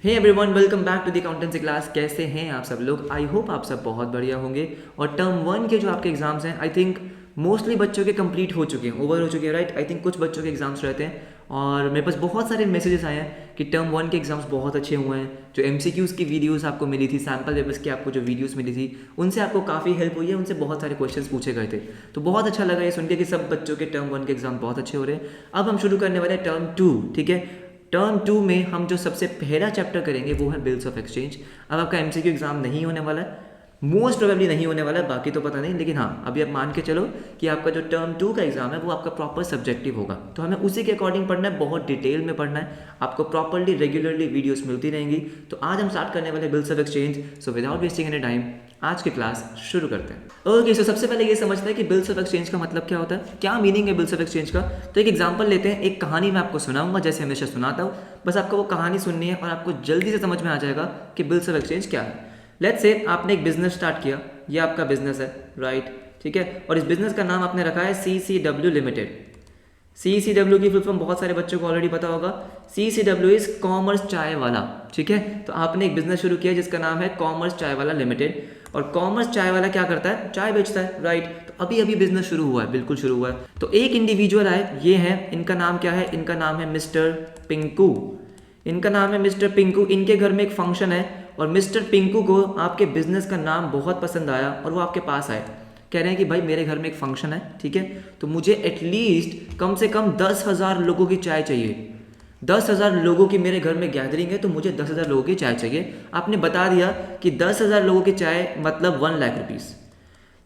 Hey everyone, welcome back to the accountancy class. कैसे हैं आप सब लोग? आई होप आप सब बहुत बढ़िया होंगे। और टर्म वन के जो आपके एग्जाम्स हैं, आई थिंक मोस्टली बच्चों के कंप्लीट हो चुके हैं, ओवर हो चुके हैं, राइट। आई थिंक कुछ बच्चों के एग्जाम्स रहते हैं और मेरे पास बहुत सारे मैसेजेस आए हैं कि टर्म वन के एग्जाम्स बहुत अच्छे हुए हैं। जो MCQs की वीडियोस आपको मिली थी, सैम्पल पेपर्स की आपको जो वीडियोस मिली थी, उनसे आपको काफ़ी हेल्प हुई है, उनसे बहुत सारे क्वेश्चंस पूछे गए थे। तो बहुत अच्छा लगा ये सुन के कि सब बच्चों के टर्म वन के एग्जाम बहुत अच्छे हो रहे हैं। अब हम शुरू करने वाले हैं टर्म टू, ठीक है। टर्म टू में हम जो सबसे पहला चैप्टर करेंगे वो है बिल्स ऑफ एक्सचेंज। अब आपका MCQ एग्जाम नहीं होने वाला है, मोस्ट प्रोबेबली नहीं होने वाला है, बाकी तो पता नहीं, लेकिन हाँ अभी आप मान के चलो कि आपका जो टर्म टू का एग्जाम है वो आपका प्रॉपर सब्जेक्टिव होगा। तो हमें उसी के अकॉर्डिंग पढ़ना है, बहुत डिटेल में पढ़ना है, आपको प्रॉपरली रेगुलरली वीडियोस मिलती रहेंगी। तो आज हम स्टार्ट करने वाले bills of exchange. So without wasting any time आज की क्लास शुरू करते हैं। ओके, सो सबसे पहले ये समझते हैं कि बिल्स ऑफ एक्सचेंज का मतलब क्या होता है, क्या मीनिंग है बिल्स ऑफ एक्सचेंज का। तो एक एग्जांपल लेते हैं, एक कहानी मैं आपको सुनाऊंगा जैसे हमेशा सुनाता हूँ। बस आपको वो कहानी सुननी है और आपको जल्दी से समझ में आ जाएगा कि बिल्स ऑफ एक्सचेंज क्या है। लेट्स से आपने एक बिजनेस स्टार्ट किया, ये आपका बिजनेस है, राइट, ठीक है। और इस बिजनेस का नाम आपने रखा है CCW लिमिटेड। CCW की फुल फॉर्म बहुत सारे बच्चों को ऑलरेडी पता होगा। CCW इज कॉमर्स चाय वाला, ठीक है। तो आपने एक बिजनेस शुरू किया जिसका नाम है कॉमर्स चाय वाला लिमिटेड। और कॉमर्स चाय वाला क्या करता है? चाय बेचता है, राइट। तो अभी अभी बिजनेस शुरू हुआ है, बिल्कुल शुरू हुआ है। तो एक इंडिविजुअल आए, ये है, इनका नाम क्या है? इनका नाम है मिस्टर पिंकू। इनका नाम है मिस्टर पिंकू। इनके घर में एक फंक्शन है और मिस्टर पिंकू को आपके बिजनेस का नाम बहुत पसंद आया और वो आपके पास आए, कह रहे हैं कि भाई मेरे घर में एक फंक्शन है, ठीक है, तो मुझे एटलीस्ट कम से कम 10,000 लोगों की चाय चाहिए। 10,000 लोगों की मेरे घर में गैदरिंग है, तो मुझे 10,000 लोगों की चाय चाहिए। आपने बता दिया कि 10,000 लोगों की चाय मतलब 1 लाख रुपीज़।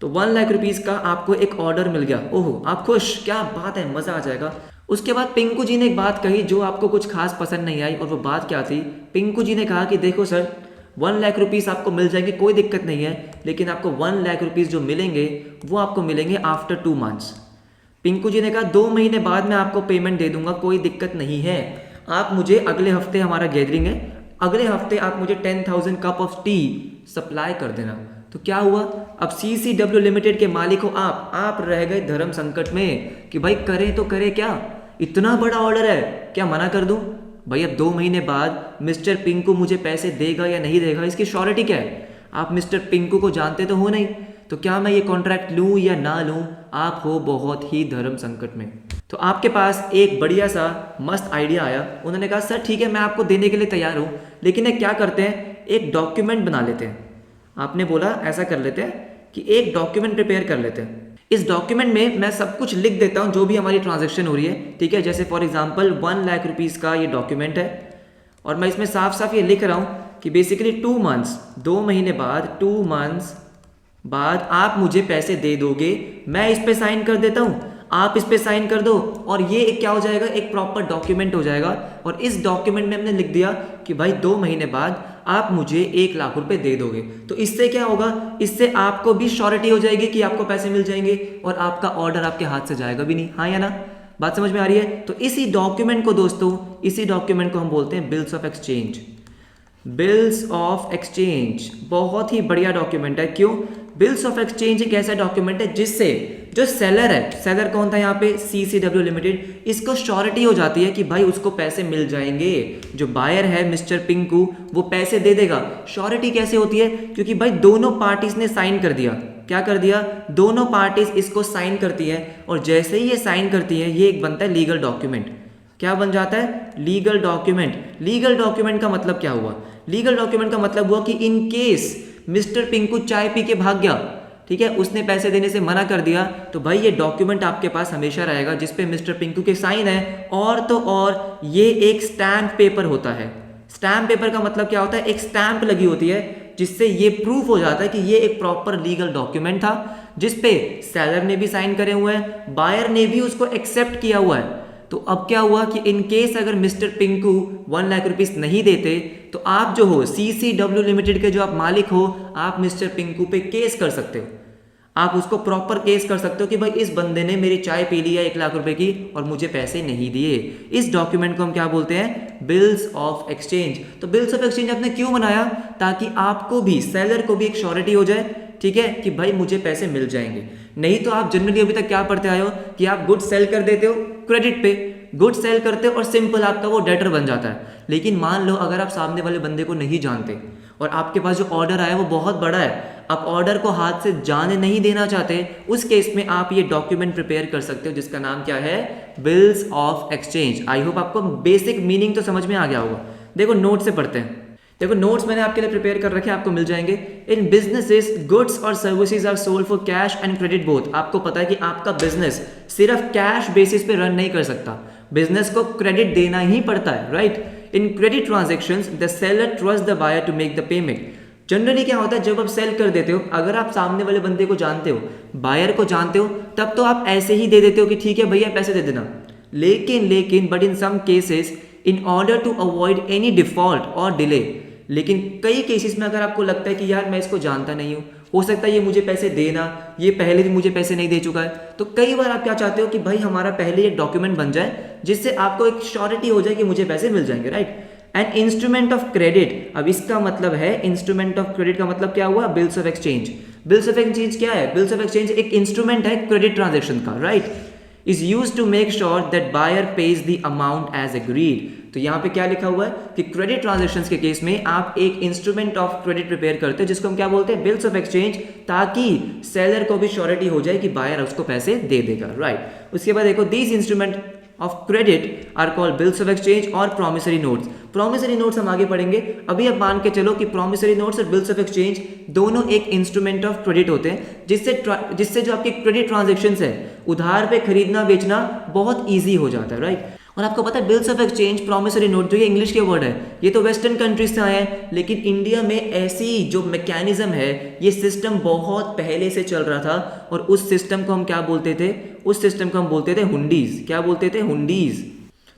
तो 1 लाख रुपीज़ का आपको एक ऑर्डर मिल गया। ओहो, आप खुश, क्या बात है, मज़ा आ जाएगा। उसके बाद पिंकू जी ने एक बात कही जो आपको कुछ खास पसंद नहीं आई, और वो बात क्या थी? पिंकू जी ने कहा कि देखो सर, 1 लाख रुपीज़ आपको मिल जाएंगे, कोई दिक्कत नहीं है, लेकिन आपको 1 लाख रुपीज़ जो मिलेंगे वो आपको मिलेंगे आफ्टर 2 मंथ्स। पिंकू जी ने कहा 2 महीने बाद मैं आपको पेमेंट दे दूंगा, कोई दिक्कत नहीं है। आप मुझे अगले हफ्ते, हमारा गैदरिंग है, अगले हफ्ते आप मुझे 10,000 कप ऑफ टी सप्लाई कर देना। तो क्या हुआ? अब CCW लिमिटेड के मालिक हो आप रह गए धर्म संकट में कि भाई करें तो करें क्या, इतना बड़ा ऑर्डर है, क्या मना कर दूं? भाई अब 2 महीने बाद मिस्टर पिंकू मुझे पैसे देगा या नहीं देगा, इसकी श्योरिटी क्या है? आप मिस्टर पिंकू को जानते तो हो नहीं, तो क्या मैं ये कॉन्ट्रैक्ट लूं या ना लूं? आप हो बहुत ही धर्म संकट में। तो आपके पास एक बढ़िया सा मस्त आइडिया आया। उन्होंने कहा सर ठीक है, मैं आपको देने के लिए तैयार हूं, लेकिन एक क्या करते हैं, एक डॉक्यूमेंट बना लेते हैं। आपने बोला ऐसा कर लेते हैं कि एक डॉक्यूमेंट प्रिपेयर कर लेते हैं। इस डॉक्यूमेंट में मैं सब कुछ लिख देता हूं जो भी हमारी ट्रांजैक्शन हो रही है, ठीक है। जैसे फॉर एग्जांपल 1 लाख रुपीज़ का ये डॉक्यूमेंट है और मैं इसमें साफ साफ ये लिख रहा हूं कि बेसिकली 2 मंथ्स, 2 महीने बाद, 2 मंथ्स बाद आप मुझे पैसे दे दोगे। मैं इस पे साइन कर देता हूं, आप इस पे साइन कर दो, और ये एक क्या हो जाएगा, एक प्रॉपर डॉक्यूमेंट हो जाएगा। और इस डॉक्यूमेंट में हमने लिख दिया कि भाई 2 महीने बाद आप मुझे 1 लाख रुपए दे दोगे। तो इससे क्या होगा, इससे आपको भी श्योरिटी हो जाएगी कि आपको पैसे मिल जाएंगे और आपका ऑर्डर आपके हाथ से जाएगा भी नहीं। हाँ या ना? बात समझ में आ रही है? तो इसी डॉक्यूमेंट को दोस्तों, इसी डॉक्यूमेंट को हम बोलते हैं bills of exchange. Bills of exchange बहुत ही बढ़िया डॉक्यूमेंट है। क्यों? बिल्स ऑफ एक्सचेंज एक ऐसा डॉक्यूमेंट है जिससे जो सेलर है, सेलर कौन था यहाँ पे? CCW लिमिटेड, इसको श्योरिटी हो जाती है कि भाई उसको पैसे मिल जाएंगे। जो बायर है मिस्टर पिंकू, वो पैसे दे देगा। श्योरिटी कैसे होती है? क्योंकि भाई दोनों पार्टीज ने साइन कर दिया। क्या कर दिया? दोनों पार्टीज इसको साइन करती है, और जैसे ही ये साइन करती है ये एक बनता है लीगल डॉक्यूमेंट। क्या बन जाता है? Legal document. लीगल डॉक्यूमेंट का मतलब क्या हुआ? लीगल डॉक्यूमेंट का मतलब हुआ कि इन केस मिस्टर पिंकू चाय पी के भाग गया, ठीक है, उसने पैसे देने से मना कर दिया, तो भाई ये डॉक्यूमेंट आपके पास हमेशा रहेगा जिसपे मिस्टर पिंकू के साइन है। और तो और ये एक स्टैम्प पेपर होता है। स्टैम्प पेपर का मतलब क्या होता है? एक स्टैम्प लगी होती है जिससे ये प्रूफ हो जाता है कि ये एक प्रॉपर लीगल डॉक्यूमेंट था, जिसपे सेलर ने भी साइन करे हुए हैं, बायर ने भी उसको एक्सेप्ट किया हुआ है। तो अब क्या हुआ कि इन केस अगर मिस्टर पिंकू 1 लाख रुपीस नहीं देते, तो आप जो हो CCW लिमिटेड के जो आप मालिक हो, आप मिस्टर पिंकू पे केस कर सकते हो। आप उसको प्रॉपर केस कर सकते हो कि भाई इस बंदे ने मेरी चाय पी ली है 1 लाख रुपए की और मुझे पैसे नहीं दिए। इस डॉक्यूमेंट को हम क्या बोलते हैं? Bills of exchange. तो बिल्स ऑफ एक्सचेंज आपने क्यों बनाया? ताकि आपको भी, सेलर को भी एक श्योरिटी हो जाए, ठीक है, कि भाई मुझे पैसे मिल जाएंगे। नहीं तो आप जनरली अभी तक क्या पढ़ते आए हो कि आप गुड सेल कर देते हो क्रेडिट पे, गुड सेल करते हो और सिंपल आपका वो डेटर बन जाता है। लेकिन मान लो अगर आप सामने वाले बंदे को नहीं जानते और आपके पास जो ऑर्डर आया वो बहुत बड़ा है, आप ऑर्डर को हाथ से जाने नहीं देना चाहते, उस केस में आप ये डॉक्यूमेंट प्रिपेयर कर सकते हो जिसका नाम क्या है, bills of exchange. I hope आपको बेसिक मीनिंग तो समझ में आ गया होगा। देखो नोट से पढ़ते हैं। देखो नोट्स मैंने आपके लिए प्रिपेयर कर रखे हैं, आपको मिल जाएंगे। इन बिजनेसेस गुड्स और services are sold for cash and credit both. आपको पता है कि आपका बिजनेस सिर्फ कैश बेसिस पे रन नहीं कर सकता, बिजनेस को क्रेडिट देना ही पड़ता है, right. In credit transactions the seller trust the buyer to make the payment. Generally क्या होता है, जब आप सेल कर देते हो, अगर आप सामने वाले बंदे को जानते हो, बायर को जानते हो, तब तो आप ऐसे ही दे देते हो कि ठीक है भैया पैसे दे देना। लेकिन but in some cases in order to avoid any default और डिले, लेकिन कई केसेस में अगर आपको लगता है कि यार मैं इसको जानता नहीं हूँ, हो सकता है ये मुझे पैसे देना, ये पहले भी मुझे पैसे नहीं दे चुका है, तो कई बार आप क्या चाहते हो कि भाई हमारा पहले एक डॉक्यूमेंट बन जाए जिससे आपको एक श्योरिटी हो जाए कि मुझे पैसे मिल जाएंगे, right. An instrument of credit, अब इसका मतलब है, इंस्ट्रूमेंट ऑफ क्रेडिट का मतलब क्या हुआ, bills of exchange. Bills of exchange क्या है, बिल्स ऑफ एक्सचेंज एक इंस्ट्रूमेंट है क्रेडिट ट्रांजेक्शन का, right. Is use to make sure that buyer pays the amount as agreed. तो यहाँ पे क्या लिखा हुआ है कि क्रेडिट ट्रांजैक्शंस के केस में आप एक इंस्ट्रूमेंट ऑफ क्रेडिट प्रिपेयर करते हैं जिसको हम क्या बोलते हैं, बिल्स ऑफ एक्सचेंज, ताकि सेलर को भी श्योरिटी हो जाए कि बायर उसको पैसे दे देगा, राइट। उसके बाद देखो, these instrument of credit are called bills of exchange और प्रॉमिसरी नोट्स। प्रॉमिसरी नोट्स हम आगे पढ़ेंगे, अभी आप मान के चलो कि प्रॉमिसरी नोट्स और बिल्स ऑफ एक्सचेंज दोनों एक इंस्ट्रूमेंट ऑफ क्रेडिट होते हैं जिससे जो आपकी क्रेडिट ट्रांजेक्शंस है, उधार पे खरीदना बेचना बहुत ईजी हो जाता है, राइट। और आपको पता है bills of exchange, promissory note, जो ये इंग्लिश के वर्ड है, ये तो वेस्टर्न कंट्रीज से आए हैं, लेकिन इंडिया में ऐसी जो मैकेनिज्म है, ये सिस्टम बहुत पहले से चल रहा था। और उस सिस्टम को हम क्या बोलते थे, उस सिस्टम को हम बोलते थे हुंडीज। क्या बोलते थे, हुंडीज।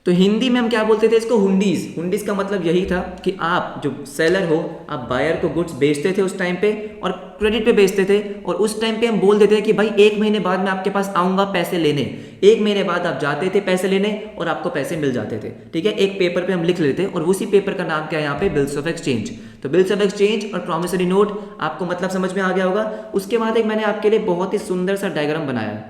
तो हिंदी में हम क्या बोलते थे इसको, हुंडीज। हुंडीज का मतलब यही था कि आप जो सेलर हो, आप बायर को गुड्स बेचते थे उस टाइम पे और क्रेडिट पे बेचते थे, और उस टाइम पे हम बोल देते थे कि भाई 1 महीने बाद मैं आपके पास आऊंगा पैसे लेने। 1 महीने बाद आप जाते थे पैसे लेने और आपको पैसे मिल जाते थे, ठीक है। एक पेपर पे हम लिख लेते और उसी पेपर का नाम क्या है यहाँ पे, बिल्स ऑफ एक्सचेंज। तो बिल्स ऑफ एक्सचेंज और प्रॉमिसरी नोट, आपको मतलब समझ में आ गया होगा। उसके बाद एक मैंने आपके लिए बहुत ही सुंदर सा डायग्राम बनाया है,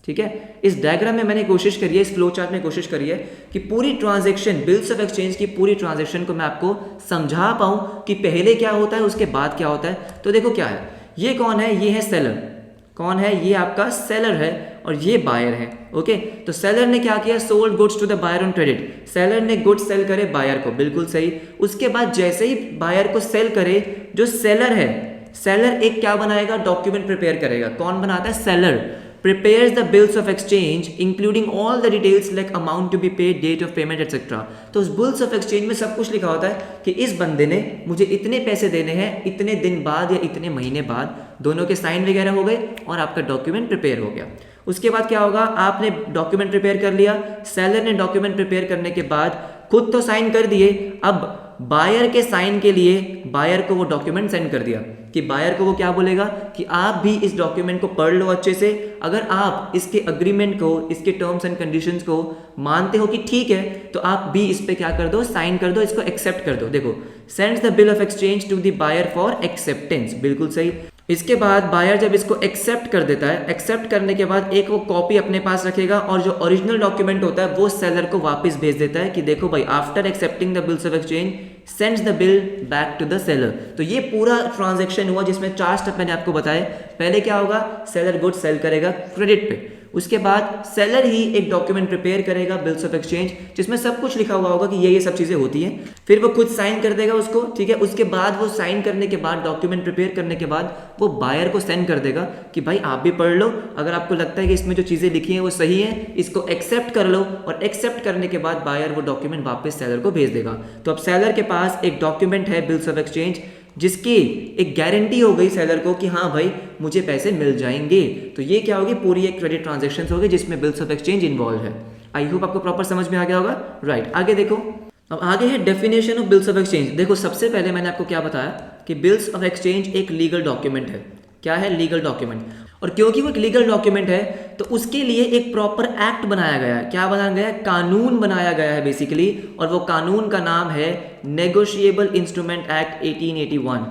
ठीक है। इस डायग्राम में मैंने कोशिश करी है, इस फ्लो चार्ट में कोशिश करी है कि पूरी ट्रांजैक्शन, बिल्स ऑफ एक्सचेंज की पूरी ट्रांजैक्शन को मैं आपको समझा पाऊं कि पहले क्या होता है, उसके बाद क्या होता है। तो देखो क्या है, ये कौन है, ये है सेलर। कौन है, ये आपका सेलर है और ये बायर है, ओके। तो सेलर ने क्या किया, sold goods to the buyer on credit. Seller ने गुड्स सेल करे बायर को, बिल्कुल सही। उसके बाद जैसे ही बायर को सेल करे, जो सेलर है, सेलर एक क्या बनाएगा, डॉक्यूमेंट प्रिपेयर करेगा। कौन बनाता है, seller prepares the bills of exchange including all the details like amount to be paid, date of payment etc। तो उस बिल्स ऑफ एक्सचेंज में सब कुछ लिखा होता है कि इस बंदे ने मुझे इतने पैसे देने हैं, इतने दिन बाद या इतने महीने बाद, दोनों के साइन वगैरह हो गए और आपका डॉक्यूमेंट प्रिपेयर हो गया। उसके बाद क्या होगा, आपने डॉक्यूमेंट प्रिपेयर कर लिया, सेलर ने डॉक्यूमेंट प्रिपेयर करने के बाद खुद तो साइन कर दिए, अब बायर के साइन के लिए बायर को वो डॉक्यूमेंट सेंड कर दिया कि बायर को वो क्या बोलेगा कि आप भी इस डॉक्यूमेंट को पढ़ लो अच्छे से। अगर आप इसके अग्रीमेंट को, इसके टर्म्स एंड कंडीशंस को मानते हो कि ठीक है, तो आप भी इस पे क्या कर दो, साइन कर दो, इसको एक्सेप्ट कर दो। देखो, sends the bill of exchange to the buyer for acceptance, बिल्कुल सही। इसके बाद बायर जब इसको एक्सेप्ट कर देता है, एक्सेप्ट करने के बाद एक वो कॉपी अपने पास रखेगा और जो ओरिजिनल डॉक्यूमेंट होता है वो सेलर को वापस भेज देता है कि देखो भाई, after accepting the bills of exchange sends the bill back to the seller. तो ये पूरा ट्रांजैक्शन हुआ जिसमें 4 स्टेप मैंने आपको बताए। पहले क्या होगा, सेलर गुड सेल करेगा क्रेडिट पे, उसके बाद सेलर ही एक डॉक्यूमेंट प्रिपेयर करेगा बिल्स ऑफ एक्सचेंज जिसमें सब कुछ लिखा हुआ होगा कि ये सब चीजें होती हैं, फिर वो खुद साइन कर देगा उसको, ठीक है। उसके बाद वो साइन करने के बाद, डॉक्यूमेंट प्रिपेयर करने के बाद वो बायर को सेंड कर देगा कि भाई आप भी पढ़ लो, अगर आपको लगता है कि इसमें जो चीजें लिखी हैं वो सही है, इसको एक्सेप्ट कर लो। और एक्सेप्ट करने के बाद बायर वो डॉक्यूमेंट वापस सेलर को भेज देगा। तो अब सेलर के पास एक डॉक्यूमेंट है बिल्स ऑफ एक्सचेंज जिसकी एक गारंटी हो गई सेलर को कि हाँ भाई मुझे पैसे मिल जाएंगे। तो ये क्या होगी, पूरी एक क्रेडिट ट्रांजैक्शन होगी जिसमें बिल्स ऑफ एक्सचेंज इन्वॉल्व है। आई होप आपको प्रॉपर समझ में आ गया होगा, राइट। आगे देखो, अब आगे है definition of bills of exchange. देखो, सबसे पहले मैंने आपको क्या बताया कि बिल्स ऑफ एक्सचेंज एक लीगल डॉक्यूमेंट है। क्या है, लीगल डॉक्यूमेंट। और क्योंकि वो एक लीगल डॉक्यूमेंट है तो उसके लिए एक प्रॉपर एक्ट बनाया गया है। क्या बनाया गया है, कानून बनाया गया है बेसिकली, और वो कानून का नाम है negotiable instrument act 1881।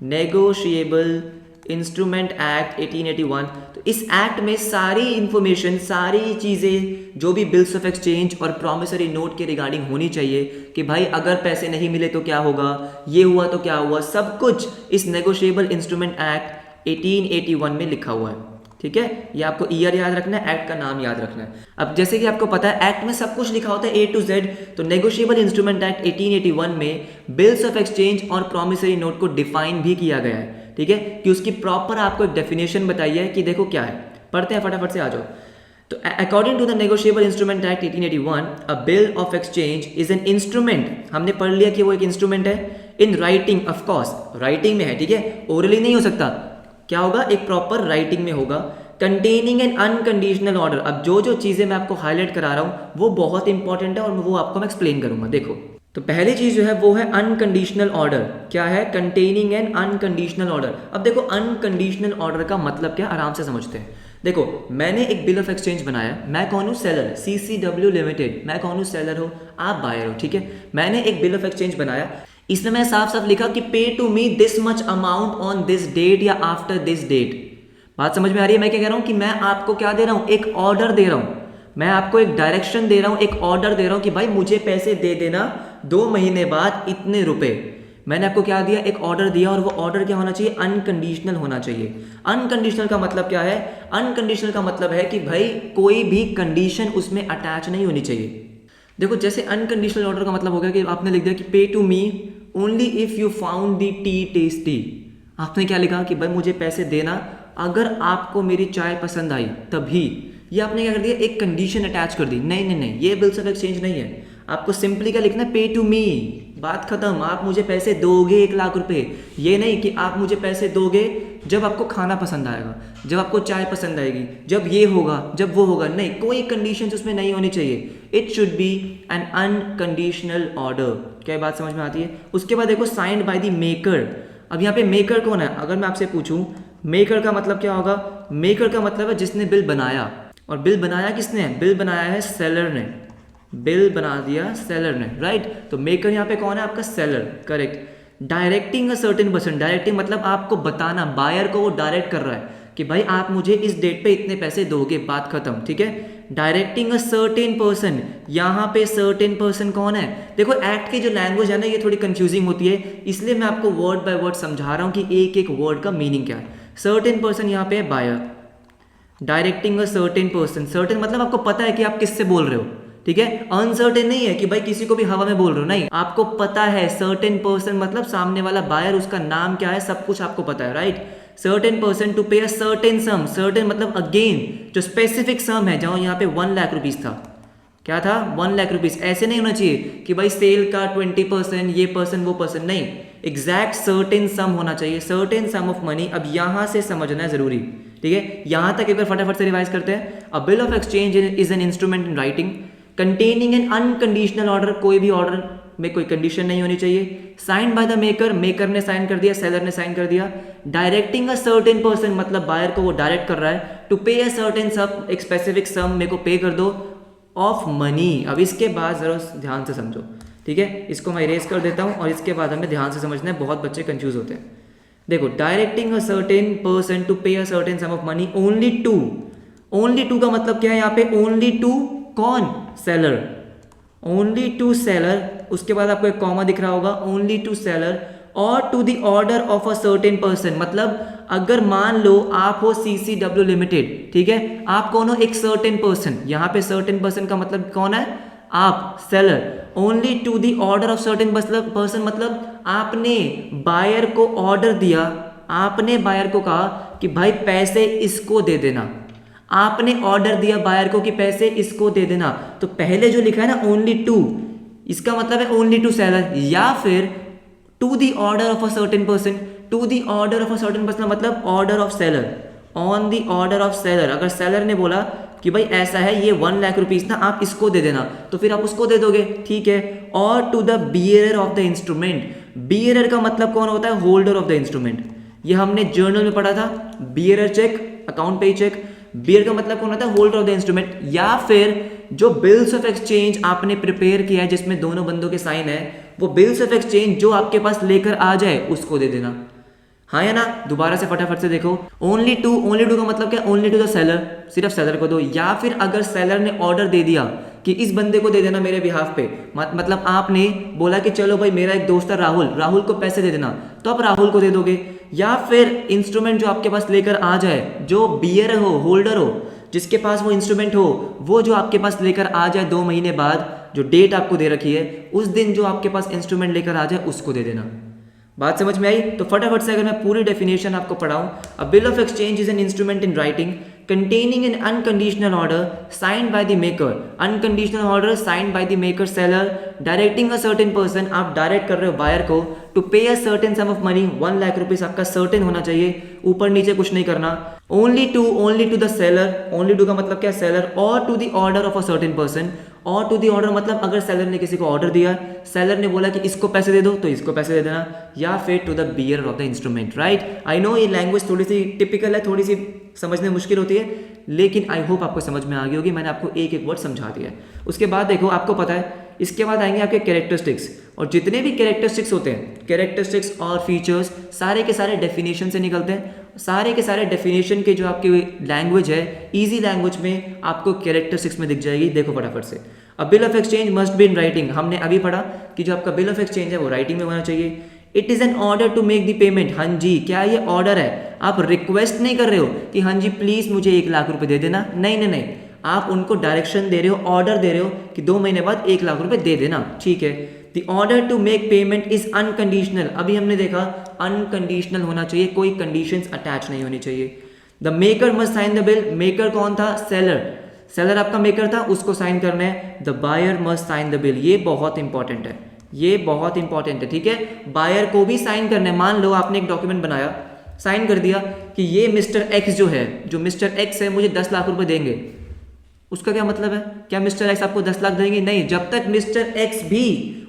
Negotiable instrument act 1881। तो इस एक्ट में सारी इंफॉर्मेशन, सारी चीज़ें जो भी बिल्स ऑफ एक्सचेंज और प्रॉमिसरी नोट के रिगार्डिंग होनी चाहिए कि भाई अगर पैसे नहीं मिले तो क्या होगा, ये हुआ तो क्या हुआ, सब कुछ इस नेगोशिएबल इंस्ट्रूमेंट एक्ट 1881 में लिखा हुआ है। ठीक है, ये आपको ईयर याद रखना है, एक्ट का नाम याद रखना है। अब जैसे कि आपको पता है एक्ट में सब कुछ लिखा होता है A to Z, तो नेगोशिएबल इंस्ट्रूमेंट एक्ट 1881 में बिल्स ऑफ एक्सचेंज और प्रॉमिसरी नोट को डिफाइन भी किया गया है। ठीक है, कि उसकी प्रॉपर आपको एक डेफिनेशन बताई है कि देखो क्या है। पढ़ते हैं, फटाफट से आ जाओ। तो according to the negotiable instrument act 1881, a bill of exchange is an instrument, हमने पढ़ लिया कि वो एक इंस्ट्रूमेंट है, in writing, of course writing में है, ठीक है, ओरली नहीं हो सकता, क्या होगा, एक प्रॉपर राइटिंग में होगा, कंटेनिंग एन अनकंडीशनल ऑर्डर। अब जो जो चीजें मैं आपको हाईलाइट करा रहा हूं वो बहुत इंपॉर्टेंट है और वो आपको मैं एक्सप्लेन करूंगा। देखो, तो पहली चीज जो है वो है अनकंडीशनल ऑर्डर। क्या है? Containing an unconditional order. अब देखो अनकंडीशनल ऑर्डर का मतलब क्या, आराम से समझते हैं। देखो, मैंने एक बिल ऑफ एक्सचेंज बनाया, मैं कौन हूँ, सेलर, CCW लिमिटेड, मैं कौन हूँ, सेलर हो, आप बायर हो। ठीक है, मैंने एक बिल ऑफ एक्सचेंज बनाया, इसमें मैं साफ साफ लिखा कि pay to me this much amount on this date या आफ्टर दिस डेट। बात समझ में आ रही है मैं क्या कह रहा हूं? कि मैं आपको क्या दे रहा हूं, एक ऑर्डर दे रहा हूं, मैं आपको एक डायरेक्शन दे रहा हूं, एक ऑर्डर दे रहा हूं कि भाई मुझे पैसे दे देना 2 महीने बाद इतने रुपए। मैंने आपको क्या दिया, एक ऑर्डर दिया, और वो ऑर्डर क्या होना चाहिए, अनकंडीशनल होना चाहिए। अनकंडीशनल का मतलब क्या है? अनकंडीशनल का मतलब है कि भाई कोई भी कंडीशन उसमें अटैच नहीं होनी चाहिए। देखो, जैसे अनकंडीशनल ऑर्डर का मतलब हो गया कि आपने लिख दिया कि pay to me only if you found the tea tasty. आपने क्या लिखा कि भाई मुझे पैसे देना अगर आपको मेरी चाय पसंद आई तभी। ये आपने क्या कर दिया, एक कंडीशन अटैच कर दी। नहीं नहीं नहीं, ये बिल्स ऑफ एक्सचेंज नहीं है। आपको सिंपली क्या लिखना है, पे टू मी, बात खत्म। आप मुझे पैसे दोगे 1 लाख रुपए, ये नहीं कि आप मुझे पैसे दोगे जब आपको खाना पसंद आएगा, जब आपको चाय पसंद आएगी, जब ये होगा, जब वो होगा। नहीं, कोई कंडीशन उसमें नहीं होनी चाहिए। It should be N unconditional order. क्या बात समझ में आती है? उसके बाद देखो, साइंड बाय द मेकर। अब यहाँ पे मेकर कौन है? अगर मैं आपसे पूछूं मेकर का मतलब क्या होगा, मेकर का मतलब है जिसने बिल बनाया। और बिल बनाया किसने? बिल बनाया है सेलर ने, बिल बना दिया सेलर ने, राइट। तो मेकर यहाँ पे कौन है? आपका seller, correct. Directing a certain person, directing मतलब आपको बताना, बायर को वो डायरेक्ट कर रहा है कि भाई आप मुझे इस डेट पे इतने पैसे दोगे, बात खत्म। ठीक है, डायरेक्टिंग अ सर्टेन पर्सन। यहाँ पे सर्टेन पर्सन कौन है? देखो, एक्ट की जो लैंग्वेज है ना, ये थोड़ी कंफ्यूजिंग होती है, इसलिए मैं आपको वर्ड बाय वर्ड समझा रहा हूँ कि एक एक वर्ड का मीनिंग क्या है। सर्टेन पर्सन यहाँ पे है buyer, directing a certain person. Certain मतलब आपको पता है कि आप किससे बोल रहे हो। ठीक है, अनसर्टेन नहीं है कि भाई किसी को भी हवा में बोल रहे हो, नहीं, आपको पता है। सर्टेन पर्सन मतलब सामने वाला बायर, उसका नाम क्या है, सब कुछ आपको पता है, right. Certain person to pay a certain some. Certain मतलब अगेन जो स्पेसिफिक सम है, जहां यहाँ पे 1 लाख रुपीज था। क्या था? 1 लाख रुपीज। ऐसे नहीं होना चाहिए कि भाई सेल का 20%, ये पर्सन वो पर्सन, नहीं, एग्जैक्ट सर्टेन सम होना चाहिए, सर्टेन सम ऑफ मनी। अब यहां से समझना है जरूरी। ठीक है, यहां तक एक बार फटाफट से रिवाइज करते हैं। A bill of exchange is an instrument in writing containing an unconditional order. कोई भी ऑर्डर में कोई कंडीशन नहीं होनी चाहिए। Sign by the maker, maker ने साइन कर दिया, सेलर ने साइन कर दिया। डायरेक्टिंग अ सर्टेन पर्सन मतलब बायर को वो डायरेक्ट कर रहा है टू पे अ सर्टेन सम, एक स्पेसिफिक सम मेरे को पे कर दो ऑफ मनी। अब इसके बाद जरा ध्यान से समझो। ठीक है, इसको मैं इरेज कर देता हूं और इसके बाद हमें ध्यान से समझना है, बहुत बच्चे कंफ्यूज होते हैं। देखो, directing a certain person to pay a certain sum of money only to. Only to का मतलब क्या है यहाँ पे? ओनली टू कौन? Seller, only to seller. उसके बाद आपको एक कॉमा दिख रहा होगा, ओनली टू सेलर और to the order of a certain person. मतलब अगर मान लो आप हो CCW लिमिटेड, ठीक है, आप कौन हो? एक सर्टेन पर्सन। यहाँ पे सर्टेन पर्सन का मतलब कौन है? आप, seller. Only to the order of certain person मतलब आपने बायर को ऑर्डर दिया, आपने बायर को कहा कि भाई पैसे इसको दे देना, आपने ऑर्डर दिया बायर को कि पैसे इसको दे देना। तो पहले जो लिखा है ना ओनली टू, इसका मतलब है ओनली टू सेलर, या फिर to the order of a certain person. To the order of a certain person मतलब order of seller, on the order of seller. अगर सेलर ने बोला कि भाई ऐसा है, ये 1 लाख रुपीज ना, आप इसको दे देना, तो फिर आप उसको दे दोगे, ठीक है। और to the bearer of the instrument. Bearer का मतलब कौन होता है? Holder of the instrument. ये हमने जर्नल में पढ़ा था, bearer cheque, account payee cheque. Bearer का मतलब कौन होता है? Holder of the instrument. या फिर जो बिल्स ऑफ एक्सचेंज आपने प्रिपेयर किया है जिसमें दोनों बंदों के साइन है, वो बिल्स ऑफ एक्सचेंज जो आपके पास लेकर आ जाए उसको दे देना। हाँ या ना? दोबारा से फटाफट से देखो। ओनली टू का मतलब क्या? ओनली टू द सेलर, सिर्फ सेलर को दो। या फिर अगर सेलर ने ऑर्डर दे दिया कि इस बंदे को दे देना मेरे बिहाफ पे, मतलब आपने बोला कि चलो भाई मेरा एक दोस्त है राहुल, राहुल को पैसे दे देना, तो आप राहुल को दे दोगे। या फिर इंस्ट्रूमेंट जो आपके पास लेकर आ जाए, जो बियर हो, होल्डर हो, जिसके पास वो इंस्ट्रूमेंट हो, वो जो आपके पास लेकर आ जाए 2 महीने बाद, जो डेट आपको दे रखी है, उस दिन जो आपके पास इंस्ट्रूमेंट लेकर आ जाए उसको दे देना। बात समझ में आई? तो फटाफट से अगर मैं पूरी डेफिनेशन आपको पढ़ाऊं, a bill of exchange is an instrument in writing containing an unconditional order signed by the maker, unconditional order signed by the maker seller directing a certain person, आप डायरेक्ट कर रहे हो बायर को to pay a certain sum of money, 1 lakh rupees आपका certain होना चाहिए, ऊपर नीचे कुछ नहीं करना। Only to the seller, only to का मतलब क्या? सेलर, और to the order of a certain person, और टू दी ऑर्डर मतलब अगर सेलर ने किसी को ऑर्डर दिया, सेलर ने बोला कि इसको पैसे दे दो, तो इसको पैसे दे देना। या फिर to the bearer of the instrument, right? I know ये लैंग्वेज थोड़ी सी टिपिकल है, थोड़ी सी समझने मुश्किल होती है, लेकिन आई होप आपको समझ में आ गई होगी। मैंने आपको एक एक वर्ड समझा दिया है। उसके बाद देखो, आपको पता है इसके बाद आएंगे आपके कैरेक्टरिस्टिक्स, और जितने भी कैरेक्टरिस्टिक्स होते हैं, कैरेक्टरिस्टिक्स और फीचर्स, सारे के सारे डेफिनेशन से निकलते हैं। सारे के सारे डेफिनेशन के जो आपकी लैंग्वेज है, इजी लैंग्वेज में आपको कैरेक्टरिस्टिक्स में दिख जाएगी। देखो फटाफट से, अ bill of exchange must be in writing, हमने अभी पढ़ा कि जो आपका बिल ऑफ एक्सचेंज है वो राइटिंग में होना चाहिए। It is an order to make the payment, हाँ जी, क्या ये ऑर्डर है? आप रिक्वेस्ट नहीं कर रहे हो कि हाँ जी प्लीज़ मुझे 1 लाख रुपए दे देना, नहीं नहीं नहीं, आप उनको डायरेक्शन दे रहे हो, ऑर्डर दे रहे हो कि 2 महीने बाद 1 लाख रुपए दे देना, ठीक है। The order to make payment is unconditional, अभी हमने देखा अनकंडीशनल होना चाहिए, कोई कंडीशंस अटैच नहीं होनी चाहिए। The maker must sign the bill, maker कौन था? सेलर, सेलर आपका मेकर था, उसको साइन करना है। The buyer must sign the bill, ये बहुत इंपॉर्टेंट है, ये बहुत इंपॉर्टेंट है, ठीक है। बायर को भी साइन करना है। मान लो आपने एक डॉक्यूमेंट बनाया, साइन कर दिया कि ये मिस्टर एक्स जो है, जो मिस्टर एक्स है मुझे 10 लाख रुपए देंगे, उसका क्या मतलब है? क्या मिस्टर एक्स आपको 10 लाख देंगे? नहीं, जब तक मिस्टर एक्स भी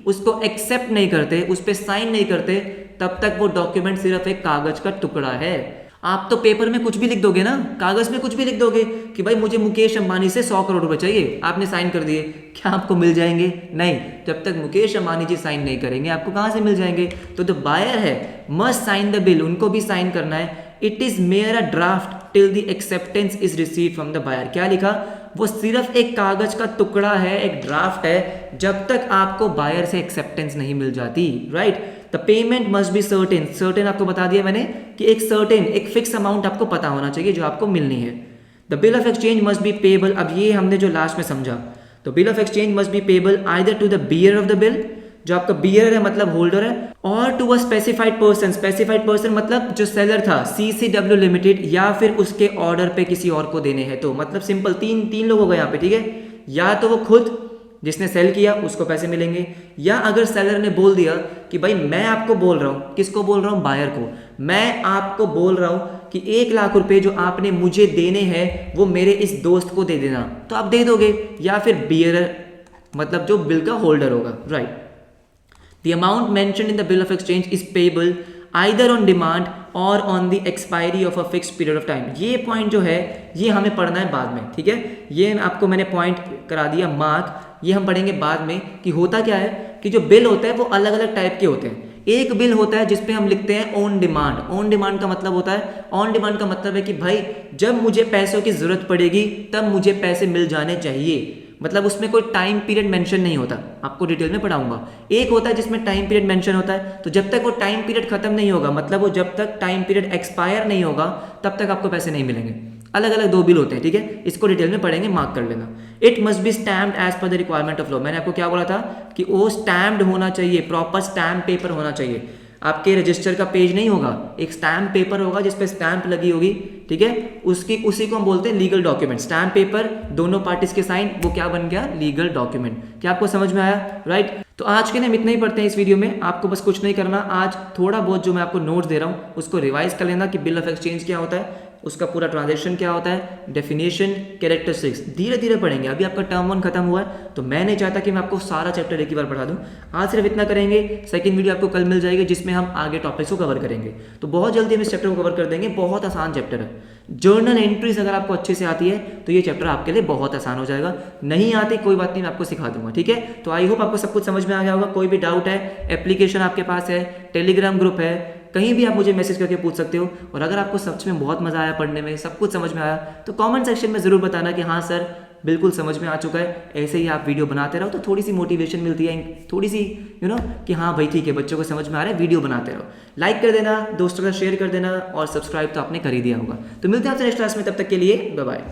उसको एक्सेप्ट नहीं करते, उस पर साइन नहीं करते, तब तक वो डॉक्यूमेंट सिर्फ एक कागज का टुकड़ा है। आप तो पेपर में कुछ भी लिख दोगे ना, कागज में कुछ भी लिख दोगे कि भाई मुझे मुकेश अंबानी से 100 करोड़ रुपए चाहिए, आपने साइन कर दिए, क्या आपको मिल जाएंगे? नहीं, जब तक मुकेश अंबानी जी साइन नहीं करेंगे आपको कहां से मिल जाएंगे? तो जो बायर है मस्ट साइन द बिल, उनको भी साइन करना है। It is mere a draft till the acceptance is receive from the buyer, क्या लिखा? वो सिर्फ एक कागज का टुकड़ा है, एक ड्राफ्ट है, जब तक आपको बायर से एक्सेप्टेंस नहीं मिल जाती, right? The payment must be certain, certain आपको बता दिया मैंने कि एक सर्टेन, एक फिक्स अमाउंट आपको पता होना चाहिए जो आपको मिलनी है। The bill of exchange must be payable, अब ये हमने जो लास्ट में समझा, तो bill of exchange must be payable either to the bearer of the bill, जो आपका बियर है मतलब होल्डर है, और to a specified person, specified person मतलब जो सेलर था CCW लिमिटेड, या फिर उसके ऑर्डर पे किसी और को देने हैं। तो मतलब सिंपल तीन लोग हो गए यहाँ पे, ठीक है। या तो वो खुद जिसने सेल किया उसको पैसे मिलेंगे, या अगर सेलर ने बोल दिया कि भाई मैं आपको बोल रहा हूँ, किसको बोल रहा हूँ? बायर को, मैं आपको बोल रहा हूँ कि 1 लाख रुपए जो आपने मुझे देने हैं वो मेरे इस दोस्त को दे देना, तो आप दे दोगे। या फिर बियर मतलब जो बिल का होल्डर होगा, right. The amount mentioned in the bill of exchange is payable either on demand or on the expiry of a fixed period of time। ये पॉइंट जो है ये हमें पढ़ना है बाद में, ठीक है। ये आपको मैंने पॉइंट करा दिया मार्क, ये हम पढ़ेंगे बाद में कि होता क्या है कि जो बिल होता है वो अलग अलग टाइप के होते हैं। एक बिल होता है जिसपे हम लिखते हैं ऑन डिमांड। ऑन डिमांड का मतलब होता है, ऑन डिमांड का मतलब है कि भाई जब मुझे पैसों की जरूरत पड़ेगी तब मुझे पैसे मिल जाने चाहिए, मतलब उसमें कोई टाइम पीरियड मेंशन नहीं होता, आपको डिटेल में पढ़ाऊंगा। एक होता है जिसमें टाइम पीरियड मेंशन होता है, तो जब तक वो टाइम पीरियड खत्म नहीं होगा, मतलब वो जब तक टाइम पीरियड एक्सपायर नहीं होगा तब तक आपको पैसे नहीं मिलेंगे। अलग अलग 2 बिल होते हैं, ठीक है, इसको डिटेल में पढ़ेंगे, मार्क कर लेना। It must be stamped as per the requirement of law, मैंने आपको क्या बोला था कि वो स्टैम्प्ड होना चाहिए, प्रॉपर स्टैम्प पेपर होना चाहिए। आपके रजिस्टर का पेज नहीं होगा, एक स्टैम्प पेपर होगा जिसपे स्टैम्प लगी होगी, ठीक है, उसी को हम बोलते हैं लीगल डॉक्यूमेंट। स्टैम्प पेपर, दोनों पार्टीज के साइन, वो क्या बन गया? Legal document. क्या आपको समझ में आया? राइट। तो आज के लिए हम इतना ही पढ़ते हैं इस वीडियो में, आपको बस कुछ नहीं करना, आज थोड़ा बहुत जो मैं आपको नोट्स दे रहा हूँ उसको रिवाइज कर लेना कि बिल ऑफ एक्सचेंज क्या होता है, उसका पूरा ट्रांजेक्शन क्या होता है, डेफिनेशन, कैरेक्टरिस्टिक्स, धीरे धीरे पढ़ेंगे। अभी आपका टर्म 1 खत्म हुआ है, तो मैं नहीं चाहता कि मैं आपको सारा चैप्टर एक ही बार पढ़ा दूं। आज सिर्फ इतना करेंगे, सेकंड वीडियो आपको कल मिल जाएगी जिसमें हम आगे टॉपिक्स को कवर करेंगे। तो बहुत जल्दी हम इस चैप्टर को कवर कर देंगे, बहुत आसान चैप्टर है। जर्नल एंट्रीज अगर आपको अच्छे से आती है तो ये चैप्टर आपके लिए बहुत आसान हो जाएगा, नहीं आती कोई बात नहीं, मैं आपको सिखा दूंगा, ठीक है। तो आई होप आपको सब कुछ समझ में आ गया होगा। कोई भी डाउट है, एप्लीकेशन आपके पास है, टेलीग्राम ग्रुप है, कहीं भी आप मुझे मैसेज करके पूछ सकते हो। और अगर आपको सच में बहुत मज़ा आया पढ़ने में, सब कुछ समझ में आया, तो कमेंट सेक्शन में ज़रूर बताना कि हाँ सर बिल्कुल समझ में आ चुका है। ऐसे ही आप वीडियो बनाते रहो तो थोड़ी सी मोटिवेशन मिलती है, थोड़ी सी कि हाँ भाई ठीक है, बच्चों को समझ में आ रहा है, वीडियो बनाते रहो। लाइक कर देना, दोस्तों का शेयर कर देना, और सब्सक्राइब तो आपने कर ही दिया होगा। तो मिलते हैं आपसे नेक्स्ट क्लास में, तब तक के लिए बाय बाय।